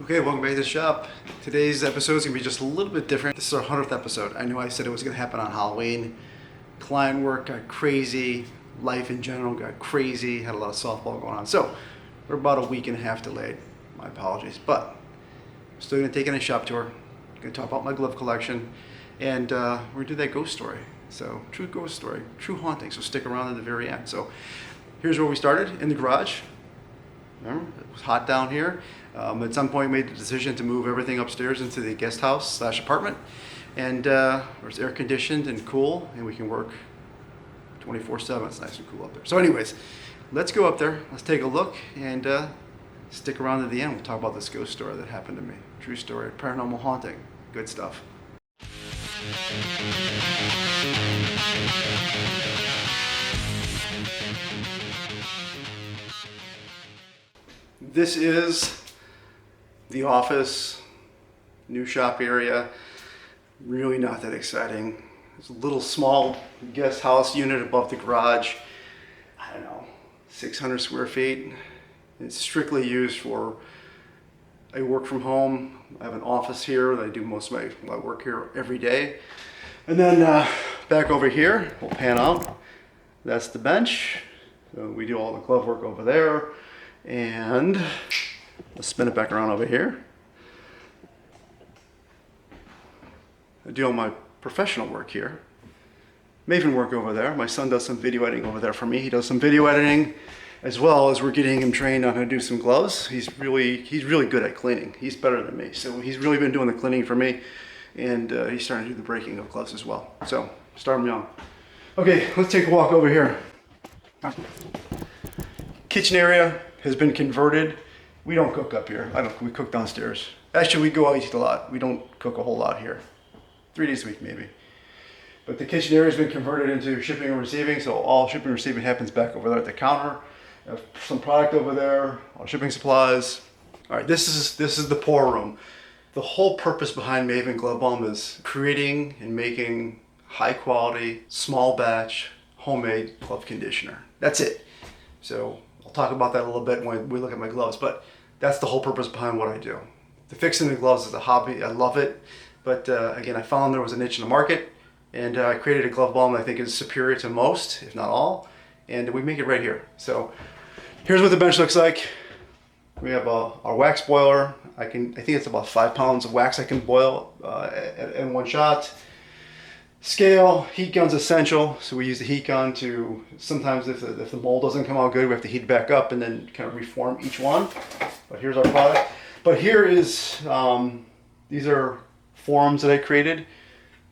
Okay, welcome back to the shop. Today's episode is going to be just a little bit different. This is our 100th episode. I know I said it was going to happen on Halloween. Client work got crazy. Life in general got crazy. Had a lot of softball going on. So, we're about a week and a half delayed. My apologies. But, I'm still going to take in a shop tour. Going to talk about my glove collection. And we're going to do that ghost story. So, true ghost story. True haunting. So, stick around to the very end. So, here's where we started. In the garage. Remember, it was hot down here. At some point, made the decision to move everything upstairs into the guest house / apartment, and it's air conditioned and cool, and we can work 24/7. It's nice and cool up there. So, anyways, let's go up there. Let's take a look and stick around to the end. We'll talk about this ghost story that happened to me. True story, paranormal haunting, good stuff. This is the office, new shop area. Really not that exciting. It's a little small guest house unit above the garage. I don't know, 600 square feet. It's strictly used for, I work from home. I have an office here that I do most of my work here every day. And then back over here, we'll pan out. That's the bench. So we do all the glove work over there. And let's spin it back around over here. I do all my professional work here. Maven work over there. My son does some video editing over there for me. He does some video editing as well as we're getting him trained on how to do some gloves. He's really good at cleaning. He's better than me. So he's really been doing the cleaning for me, and he's starting to do the breaking of gloves as well. So start him young. Okay, let's take a walk over here. Kitchen area has been converted. We don't cook up here. We cook downstairs. Actually, we go out eat a lot. We don't cook a whole lot here. 3 days a week, maybe. But the kitchen area has been converted into shipping and receiving, so all shipping and receiving happens back over there at the counter. Some product over there, all shipping supplies. All right, this is the pour room. The whole purpose behind Maven Glove Balm is creating and making high quality, small batch, homemade glove conditioner. That's it. So I'll talk about that a little bit when we look at my gloves, but that's the whole purpose behind what I do. The fixing the gloves is a hobby. I love it. But again, I found there was a niche in the market, and I created a glove balm that I think is superior to most, if not all, and we make it right here. So here's what the bench looks like. We have our wax boiler. I think it's about 5 pounds of wax I can boil in one shot. Scale, heat gun's essential, so we use the heat gun to, sometimes if the mold doesn't come out good, we have to heat it back up and then kind of reform each one. But here's our product. But here is, these are forms that I created.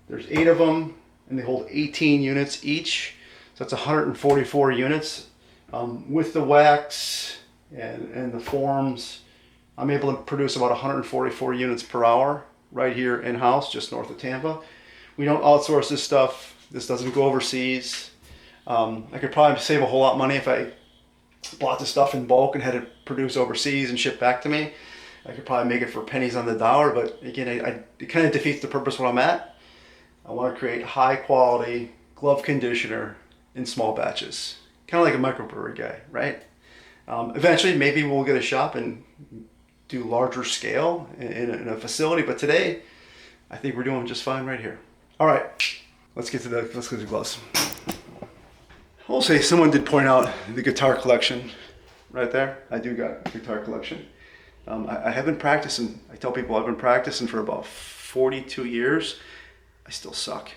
There's 8 of them, and they hold 18 units each. So that's 144 units. With the wax and the forms, I'm able to produce about 144 units per hour right here in-house, just north of Tampa. We don't outsource this stuff. This doesn't go overseas. I could probably save a whole lot of money if I bought the stuff in bulk and had it produced overseas and shipped back to me. I could probably make it for pennies on the dollar, but again, it kind of defeats the purpose what I'm at. I want to create high quality glove conditioner in small batches. Kind of like a microbrewery guy, right? Eventually, maybe we'll get a shop and do larger scale in a facility, but today, I think we're doing just fine right here. All right, let's get to the gloves. I will say someone did point out the guitar collection right there. I do got a guitar collection. I have been practicing. I tell people I've been practicing for about 42 years. I still suck.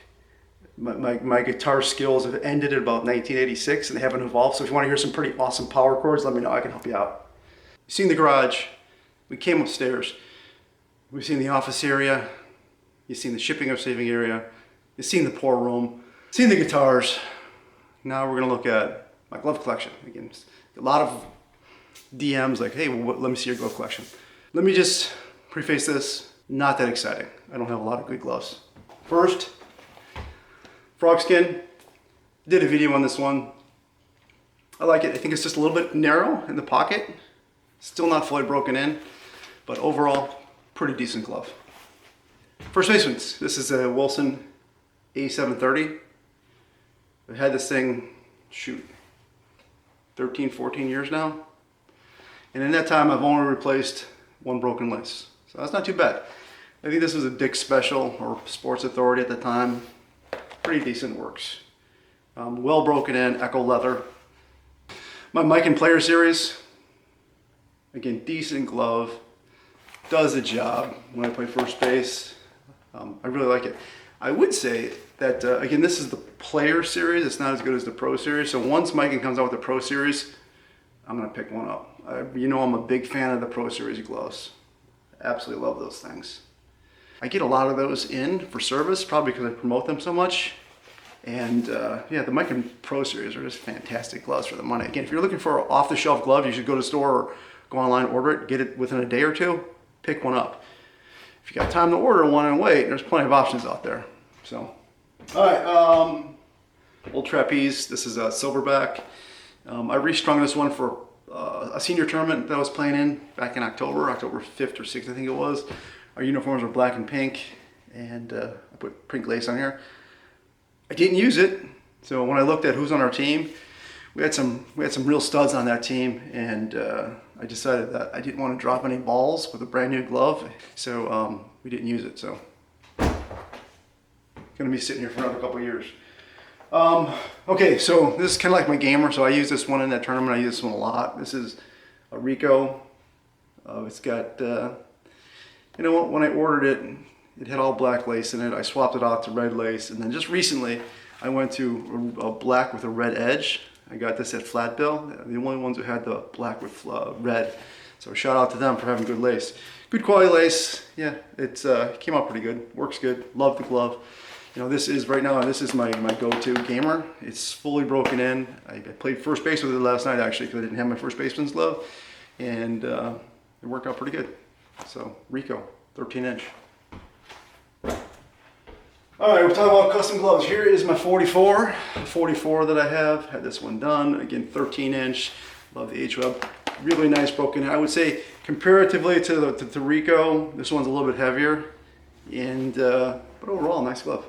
My guitar skills have ended at about 1986 and they haven't evolved. So if you want to hear some pretty awesome power chords, let me know. I can help you out. You've seen the garage. We came upstairs. We've seen the office area. You've seen the shipping and receiving area. You've seen the pour room. Seen the guitars. Now we're gonna look at my glove collection. Again, a lot of DMs like, hey, well, let me see your glove collection. Let me just preface this, not that exciting. I don't have a lot of good gloves. First, frog skin. Did a video on this one. I like it. I think it's just a little bit narrow in the pocket. Still not fully broken in, but overall, pretty decent glove. First basements. This is a Wilson A730. I've had this thing, 13, 14 years now. And in that time, I've only replaced one broken lace. So that's not too bad. I think this was a Dick's Special or Sports Authority at the time. Pretty decent works. Well broken in, Echo leather. My Mike and Player series, again, decent glove. Does the job when I play first base. I really like it. I would say that, again, this is the Player series. It's not as good as the Pro series. So once Mike comes out with the Pro series, I'm going to pick one up. You know I'm a big fan of the Pro series gloves. Absolutely love those things. I get a lot of those in for service, probably because I promote them so much. And yeah, the Mike and Pro series are just fantastic gloves for the money. Again, if you're looking for an off-the-shelf glove, you should go to the store or go online, order it, get it within a day or two, pick one up. If you got time to order one and wait, there's plenty of options out there. So, all right, Old Trapeze. This is a silverback. I restrung this one for a senior tournament that I was playing in back in October 5th or 6th, I think it was. Our uniforms were black and pink, and I put pink lace on here. I didn't use it, so when I looked at who's on our team, we had some real studs on that team, and I decided that I didn't want to drop any balls with a brand new glove, so we didn't use it. So, gonna be sitting here for another couple of years. Okay, so this is kind of like my gamer. So I use this one in that tournament. I use this one a lot. This is a Rico. It's got, you know what? When I ordered it, it had all black lace in it. I swapped it out to red lace, and then just recently, I went to a black with a red edge. I got this at Flat Bill. The only ones who had the black with red. So shout out to them for having good lace. Good quality lace. Yeah, it came out pretty good. Works good. Love the glove. You know, this is right now, this is my go-to gamer. It's fully broken in. I played first base with it last night actually because I didn't have my first baseman's glove. And it worked out pretty good. So, Rico, 13-inch. All right, we're talking about custom gloves. Here is my 44. The 44 that I have. Had this one done. Again, 13-inch. Love the H-Web. Really nice broken in. I would say comparatively to the Rico, this one's a little bit heavier. And but overall, nice glove.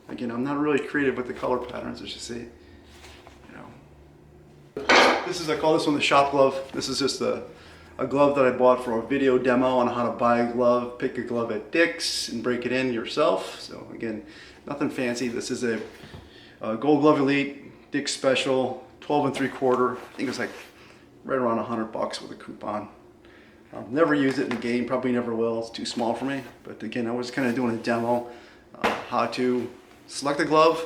Again, I'm not really creative with the color patterns, as you see. You know, this is, I call this one the shop glove. This is just a glove that I bought for a video demo on how to buy a glove, pick a glove at Dick's and break it in yourself. So again, nothing fancy. This is a Gold Glove Elite Dick's Special 12 3/4. I think it's like right around $100 with a coupon. Never use it in the game, probably never will. It's too small for me. But again, I was kind of doing a demo how to select a glove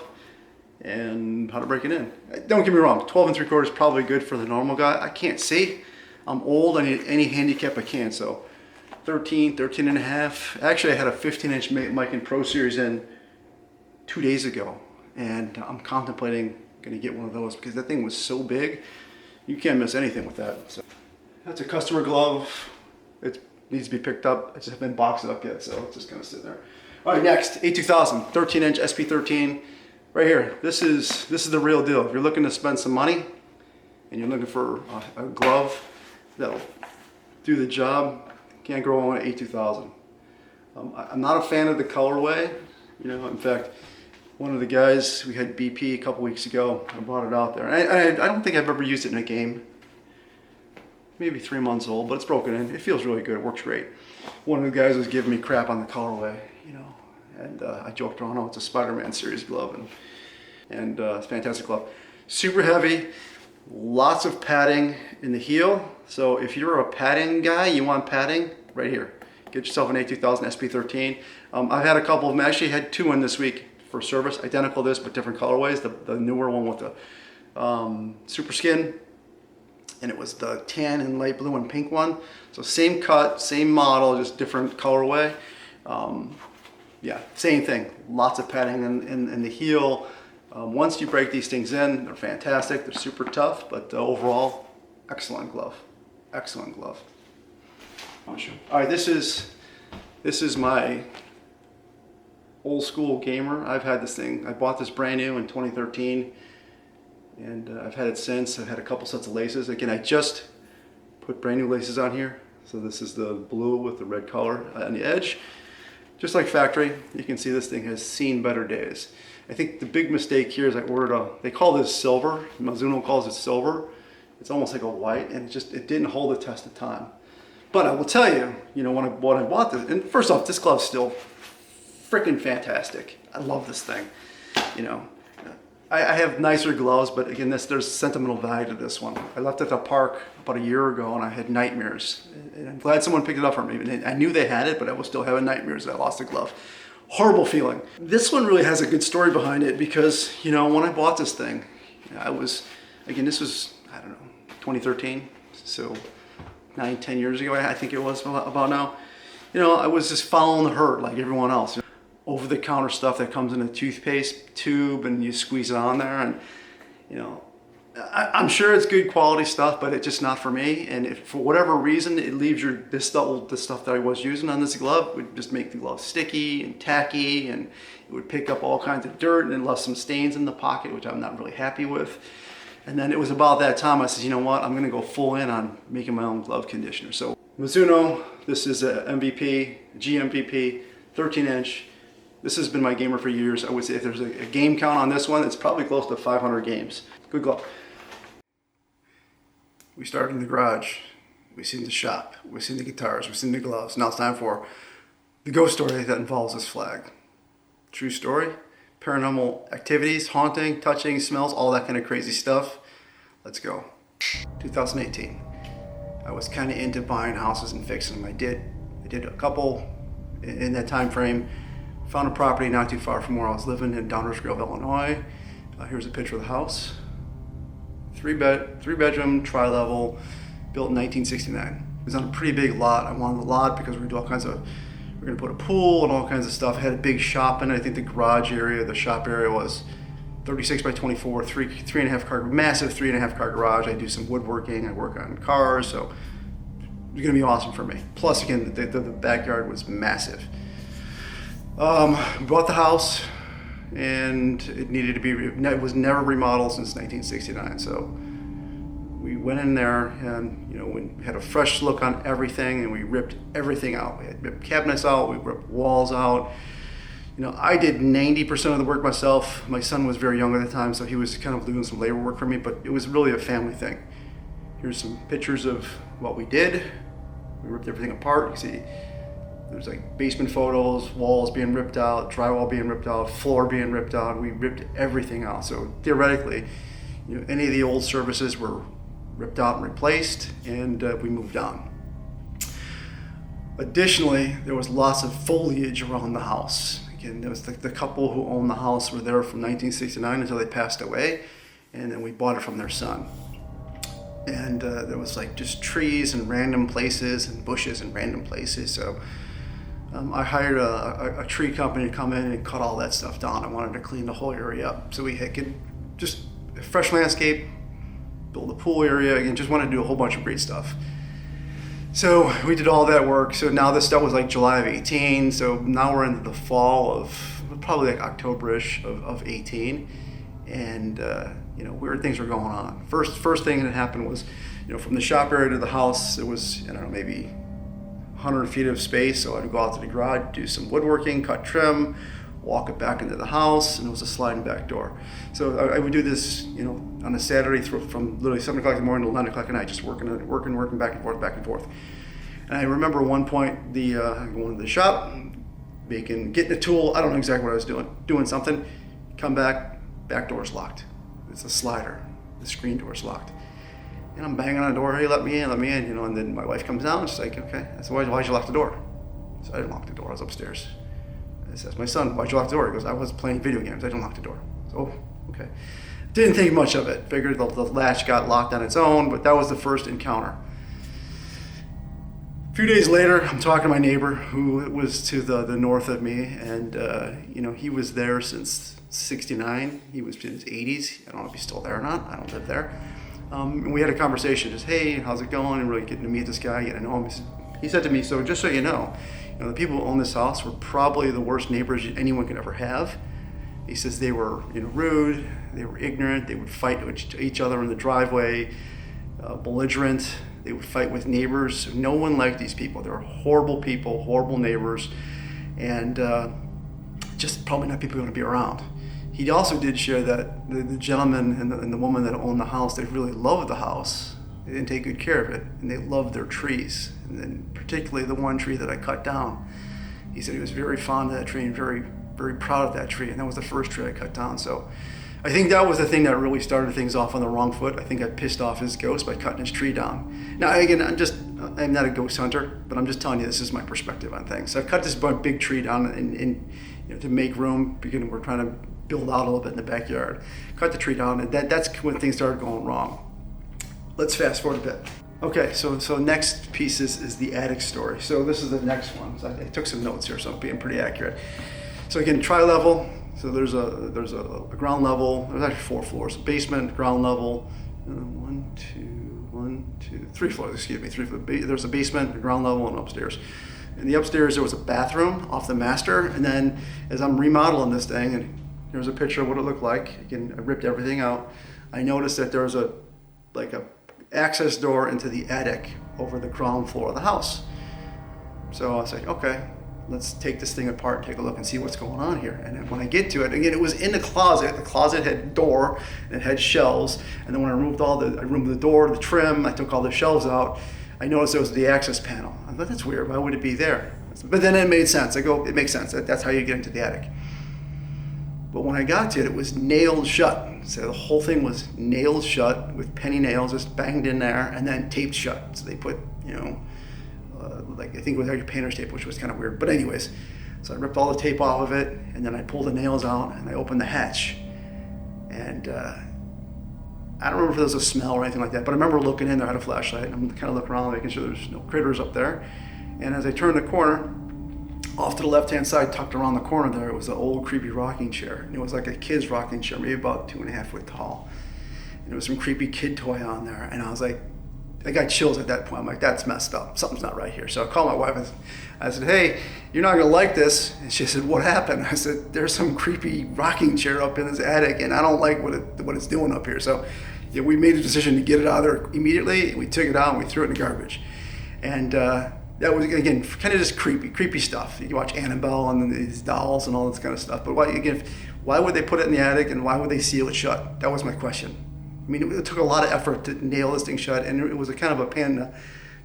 and how to break it in. Don't get me wrong, 12 3/4 is probably good for the normal guy. I can't see. I'm old, I need any handicap I can, so 13 and a half. Actually, I had a 15-inch Mike and Pro Series in 2 days ago, and I'm contemplating gonna get one of those because that thing was so big, you can't miss anything with that. So that's a customer glove. It needs to be picked up. I just haven't boxed it up yet, so it's just gonna sit there. All right, next, A2000, 13-inch SP13. Right here, this is the real deal. If you're looking to spend some money and you're looking for a glove that'll do the job, can't go wrong with A2000. I'm not a fan of the colorway. You know, in fact, one of the guys, we had BP a couple weeks ago, I brought it out there. I don't think I've ever used it in a game. Maybe 3 months old, but it's broken in. It feels really good, it works great. One of the guys was giving me crap on the colorway, you know, and I joked around, oh, it's a Spider-Man series glove, and it's a fantastic glove. Super heavy, lots of padding in the heel. So if you're a padding guy, you want padding, right here. Get yourself an A2000 SP13. I've had a couple of them, actually had 2 in this week for service, identical to this, but different colorways. The newer one with the super skin, and it was the tan and light blue and pink one. So same cut, same model, just different colorway. Yeah, same thing, lots of padding in the heel. Once you break these things in, they're fantastic, they're super tough, but overall, excellent glove, excellent glove. All right, this is my old school gamer. I've had this thing, I bought this brand new in 2013, and I've had it since. I've had a couple sets of laces. Again, I just put brand new laces on here. So this is the blue with the red color on the edge. Just like factory, you can see this thing has seen better days. I think the big mistake here is I ordered they call this silver. Mizuno calls it silver. It's almost like a white, and it didn't hold the test of time. But I will tell you, when I bought this, and first off, this glove's still freaking fantastic. I love this thing. I have nicer gloves, but again, there's sentimental value to this one. I left it at the park about a year ago, and I had nightmares. And I'm glad someone picked it up for me. And I knew they had it, but I was still having nightmares that I lost the glove. Horrible feeling. This one really has a good story behind it because, when I bought this thing, this was, I don't know, 2013, so 9-10 years ago, I think it was about now. I was just following the herd like everyone else. Over-the-counter stuff that comes in a toothpaste tube and you squeeze it on there, and I'm sure it's good quality stuff, but it's just not for me. And if for whatever reason it leaves the stuff that I was using on this glove would just make the glove sticky and tacky, and it would pick up all kinds of dirt, and it left some stains in the pocket, which I'm not really happy with. And then it was about that time I said, you know what, I'm gonna go full in on making my own glove conditioner. So Mizuno, this is a MVP, GMVP, 13-inch. This has been my gamer for years. I would say if there's a game count on this one, it's probably close to 500 games. Good glove. We started in the garage. We've seen the shop. We've seen the guitars. We've seen the gloves. Now it's time for the ghost story that involves this flag. True story. Paranormal activities, haunting, touching, smells, all that kind of crazy stuff. Let's go. 2018. I was kind of into buying houses and fixing them. I did a couple in that time frame. Found a property not too far from where I was living in Downers Grove, Illinois. Here's a picture of the house. Three bedroom, tri-level, built in 1969. It was on a pretty big lot. I wanted the lot because we're gonna put a pool and all kinds of stuff. It had a big shop in it. I think the garage area, the shop area was 36 by 24, three and a half car, massive 3.5 car garage. I do some woodworking. I work on cars, so it was gonna be awesome for me. Plus, again, the backyard was massive. We bought the house, and it needed to be, it was never remodeled since 1969. So we went in there and, we had a fresh look on everything, and we ripped everything out. We had ripped cabinets out, we ripped walls out. I did 90% of the work myself. My son was very young at the time, so he was kind of doing some labor work for me, but it was really a family thing. Here's some pictures of what we did. We ripped everything apart. You see, there's like basement photos, walls being ripped out, drywall being ripped out, floor being ripped out. We ripped everything out. So theoretically, any of the old services were ripped out and replaced, and we moved on. Additionally, there was lots of foliage around the house. Again, there was the couple who owned the house were there from 1969 until they passed away, and then we bought it from their son. And there was like just trees in random places and bushes in random places. So I hired a tree company to come in and cut all that stuff down. I wanted to clean the whole area up so we could just a fresh landscape, build a pool area. Again, just wanted to do a whole bunch of great stuff. So we did all that work. So now this stuff was like July of 18. So now we're into the fall of probably like October-ish of 18. And weird things were going on. First thing that happened was, from the shop area to the house, it was, maybe 100 feet of space. So I'd go out to the garage, do some woodworking, cut trim, walk it back into the house, and it was a sliding back door. So I would do this, on a Saturday from literally 7 o'clock in the morning to 11 o'clock at night, just working back and forth. And I remember one point, going to the shop, getting a tool. I don't know exactly what I was doing something. Come back door's locked. It's a slider. The screen door's locked. And I'm banging on the door, hey, let me in, and then my wife comes down and she's like, okay. I said, why'd you lock the door? So I didn't lock the door, I was upstairs. I said, my son, why'd you lock the door? He goes, I was playing video games, I didn't lock the door. So, okay. Didn't think much of it. Figured the latch got locked on its own, but that was the first encounter. A few days later, I'm talking to my neighbor who was to the north of me, and he was there since 69. He was in his 80s. I don't know if he's still there or not. I don't live there. And we had a conversation, just, hey, how's it going? And really getting to meet this guy, get to know him. He said to me, so just so you know, the people who own this house were probably the worst neighbors anyone could ever have. He says they were rude, they were ignorant, they would fight with each other in the driveway, belligerent, they would fight with neighbors. No one liked these people. They were horrible people, horrible neighbors, and just probably not people you want to be around. He also did share that the gentleman and the woman that owned the house, they really loved the house, They didn't take good care of it, and they loved their trees. And then particularly the one tree that I cut down. He said he was very fond of that tree and very, very proud of that tree. And that was the first tree I cut down. So I think that was the thing that really started things off on the wrong foot. I think I pissed off his ghost by cutting his tree down. Now, again, I'm not a ghost hunter, but I'm just telling you, this is my perspective on things. So I cut this big tree down to make room, because we're trying to build out a little bit in the backyard. Cut the tree down, and that's when things started going wrong. Let's fast forward a bit. Okay, so next piece is the attic story. So this is the next one. So I took some notes here, so I'm being pretty accurate. So again, tri-level. So there's a ground level. There's actually 4 floors: basement, ground level, 3 floors. Excuse me, 3 floors. There's a basement, a ground level, and upstairs. In the upstairs, there was a bathroom off the master. And then as I'm remodeling this thing, and here's a picture of what it looked like. Again, I ripped everything out. I noticed that there was a access door into the attic over the ground floor of the house. So I was like, okay, let's take this thing apart, take a look and see what's going on here. And then when I get to it, again, it was in the closet. The closet had a door and it had shelves. And then when I removed I removed the door, the trim, I took all the shelves out, I noticed there was the access panel. I thought, that's weird, why would it be there? But then it made sense. I go, it makes sense. That's how you get into the attic. But when I got to it, it was nailed shut. So the whole thing was nailed shut with penny nails just banged in there and then taped shut. So they put, I think it was actually painter's tape, which was kind of weird. But anyways, so I ripped all the tape off of it, and then I pulled the nails out and I opened the hatch. And I don't remember if there was a smell or anything like that, but I remember looking in there, I had a flashlight, and I'm kind of looking around making sure there's no critters up there. And as I turned the corner, off to the left-hand side, tucked around the corner there, it was an old creepy rocking chair. And it was like a kid's rocking chair, maybe about 2.5 feet tall. And there was some creepy kid toy on there. And I was like, I got chills at that point. I'm like, that's messed up. Something's not right here. So I called my wife and I said, hey, you're not gonna like this. And she said, what happened? I said, there's some creepy rocking chair up in this attic and I don't like what it's doing up here. So yeah, we made a decision to get it out of there immediately. And we took it out and we threw it in the garbage. And that was, again, kind of just creepy stuff. You watch Annabelle and these dolls and all this kind of stuff. But why would they put it in the attic and why would they seal it shut? That was my question. I mean, it took a lot of effort to nail this thing shut, and it was a kind of a pain in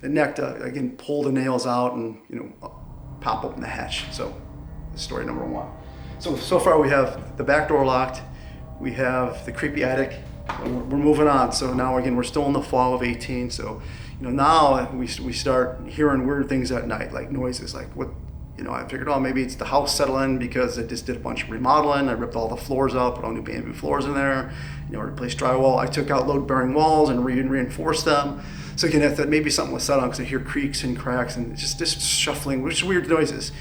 the neck to, again, pull the nails out and, pop open the hatch. So that's story number 1. So far we have the back door locked. We have the creepy attic. We're moving on. So now, again, we're still in the fall of 18. So, now we start hearing weird things at night, like noises, like what, I figured, maybe it's the house settling because I just did a bunch of remodeling. I ripped all the floors out, put all new bamboo floors in there, replaced drywall. I took out load-bearing walls and reinforced them. So again, I thought maybe something was settling because I hear creaks and cracks and just shuffling, which is weird noises.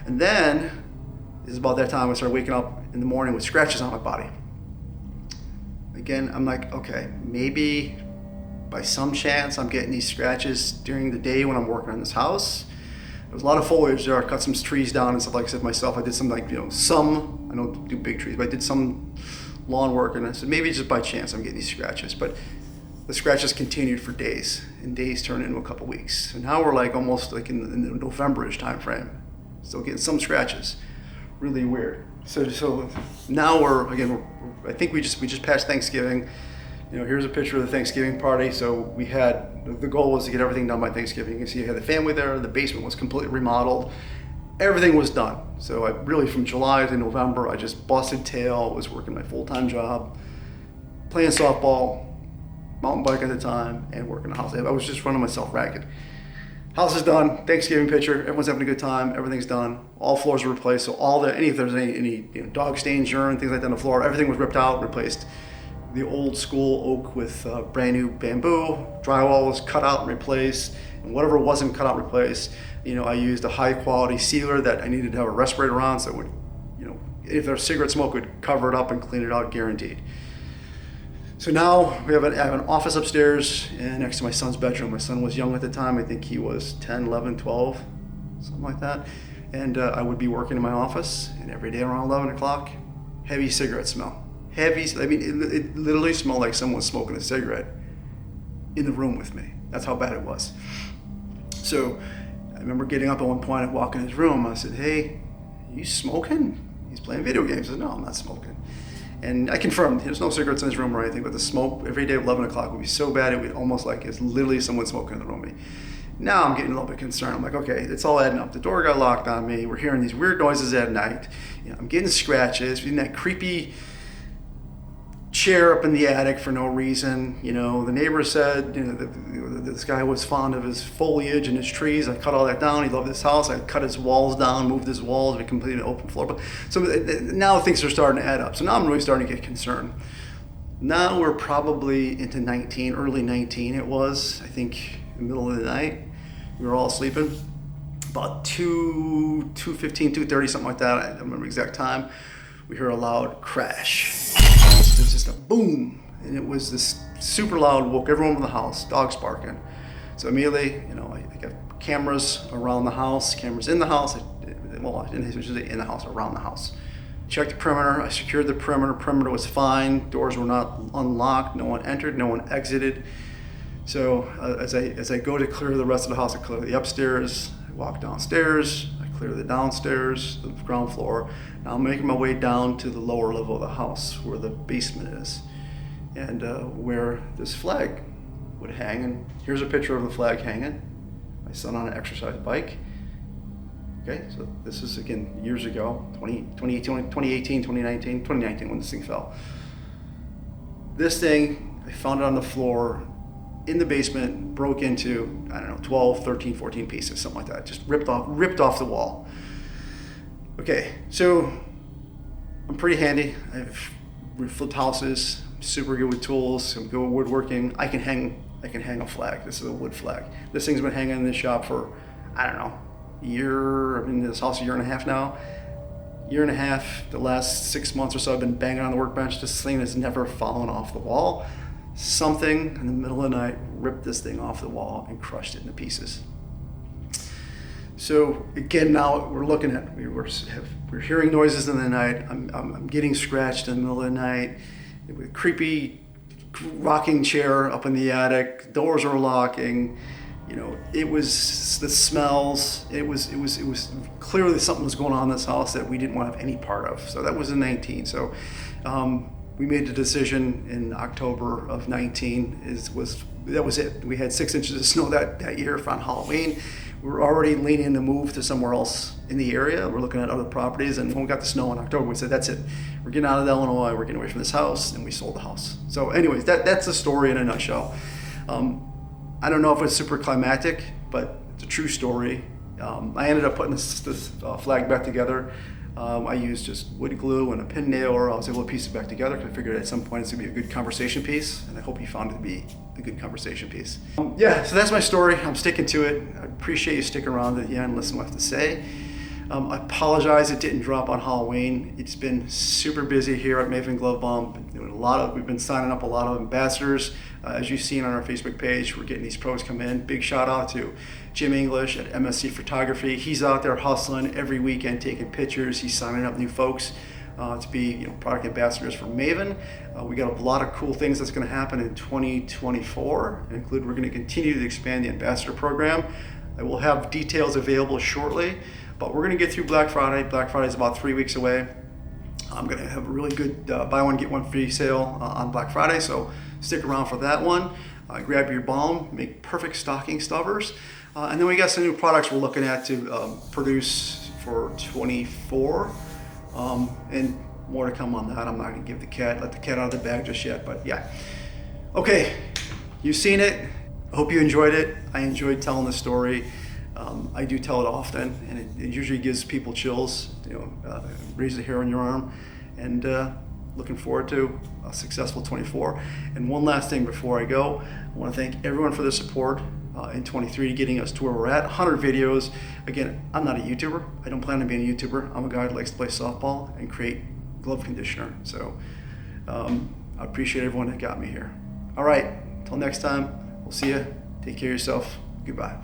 And then, this is about that time I started waking up in the morning with scratches on my body. Again, I'm like, okay, maybe by some chance I'm getting these scratches during the day when I'm working on this house. There was a lot of foliage there. I cut some trees down and stuff, like I said myself. I did some, I don't do big trees, but I did some lawn work, and I said maybe just by chance I'm getting these scratches. But the scratches continued for days, and days turned into a couple weeks. So now we're like almost like in the November-ish time frame. Still getting some scratches. Really weird. So now I think we just passed Thanksgiving. Here's a picture of the Thanksgiving party. So the goal was to get everything done by Thanksgiving. You can see I had the family there. The basement was completely remodeled. Everything was done. So I really, from July to November, I just busted tail, was working my full-time job, playing softball, mountain bike at the time, and working the house. I was just running myself ragged. House is done. Thanksgiving picture. Everyone's having a good time. Everything's done. All floors were replaced. So if there's any dog stains, urine, things like that on the floor, everything was ripped out, replaced. The old school oak with brand new bamboo. Drywall was cut out and replaced. And whatever wasn't cut out and replaced, I used a high quality sealer that I needed to have a respirator on, so it would, if there's cigarette smoke, would cover it up and clean it out, guaranteed. So now I have an office upstairs and next to my son's bedroom. My son was young at the time. I think he was 10, 11, 12, something like that. And I would be working in my office, and every day around 11 o'clock, heavy cigarette smell. It literally smelled like someone was smoking a cigarette in the room with me. That's how bad it was. So I remember getting up at one point and walking in his room. I said, hey, are you smoking? He's playing video games. I said, no, I'm not smoking. And I confirmed, there's no cigarettes in his room or anything, but the smoke every day at 11 o'clock would be so bad, it would almost like it's literally someone smoking in the room with me. Now I'm getting a little bit concerned. I'm like, okay, it's all adding up. The door got locked on me. We're hearing these weird noises at night. You know, I'm getting scratches, in that creepy chair up in the attic for no reason. You know, the neighbor said, you know, this guy was fond of his foliage and his trees. I cut all that down. He loved his house. I cut his walls down, moved his walls, we completed an open floor. But so now things are starting to add up. So now I'm really starting to get concerned. Now we're probably into 19, early 19 it was, I think, in the middle of the night. We were all sleeping. About 2:15, 2:30, something like that. I don't remember the exact time. We heard a loud crash. It was just a boom, and it was this super loud, woke everyone in the house, dogs barking. So immediately, you know, I got cameras around the house, cameras in the house, well, I should say in the house, around the house. Checked the perimeter, I secured the perimeter, perimeter was fine, doors were not unlocked, no one entered, no one exited. So as I go to clear the rest of the house, I clear the upstairs, I walk downstairs, I clear the downstairs, the ground floor. Now I'm making my way down to the lower level of the house where the basement is, and where this flag would hang. And here's a picture of the flag hanging. My son on an exercise bike. Okay, so this is again years ago, 2018, 2019 when this thing fell. This thing, I found it on the floor in the basement, broke into, I don't know, 12, 13, 14 pieces, something like that. Just ripped off the wall. Okay, so I'm pretty handy. I've flipped houses, I'm super good with tools, I'm good with woodworking. I can hang a flag. This is a wood flag. This thing's been hanging in this shop for, I don't know, a year. I've been in this house a year and a half now. Year and a half, the last 6 months or so, I've been banging on the workbench. This thing has never fallen off the wall. Something in the middle of the night ripped this thing off the wall and crushed it into pieces. So again, now we're looking at, we're hearing noises in the night. I'm getting scratched in the middle of the night with creepy rocking chair up in the attic. Doors are locking. You know, it was the smells. It was clearly something was going on in this house that we didn't want to have any part of. So that was in 19. So we made the decision in October of 19. That was it. We had 6 inches of snow that year on Halloween. We were already leaning to move to somewhere else in the area. We're looking at other properties, and when we got the snow in October, we said, that's it. We're getting out of Illinois, we're getting away from this house, and we sold the house. So anyways, that's the story in a nutshell. I don't know if it's super climactic, but it's a true story. I ended up putting this flag back together. I used just wood glue and a pin nailer. I was able to piece it back together because I figured at some point it's gonna be a good conversation piece, and I hope you found it to be a good conversation piece. Yeah, so that's my story. I'm sticking to it. I appreciate you sticking around to the end and listen to what I have to say. I apologize it didn't drop on Halloween. It's been super busy here at Maven Glove Balm. We've been signing up a lot of ambassadors. As you've seen on our Facebook page, we're getting these pros come in. Big shout out to Jim English at MSC Photography. He's out there hustling every weekend, taking pictures. He's signing up new folks to be product ambassadors for Maven. We got a lot of cool things that's going to happen in 2024. We're going to continue to expand the ambassador program. I will have details available shortly, but we're going to get through Black Friday. Black Friday is about 3 weeks away. I'm going to have a really good buy one, get one free sale on Black Friday, so stick around for that one. Grab your balm, make perfect stocking stuffers. And then we got some new products we're looking at to produce for 24. And more to come on that. I'm not going to let the cat out of the bag just yet, but yeah. Okay, you've seen it. I hope you enjoyed it. I enjoyed telling the story. I do tell it often, and it usually gives people chills, raise the hair on your arm, and looking forward to a successful 24. And one last thing before I go, I want to thank everyone for their support in 23, getting us to where we're at, 100 videos. Again, I'm not a YouTuber. I don't plan on being a YouTuber. I'm a guy who likes to play softball and create glove conditioner. So I appreciate everyone that got me here. All right, until next time, we'll see you. Take care of yourself. Goodbye.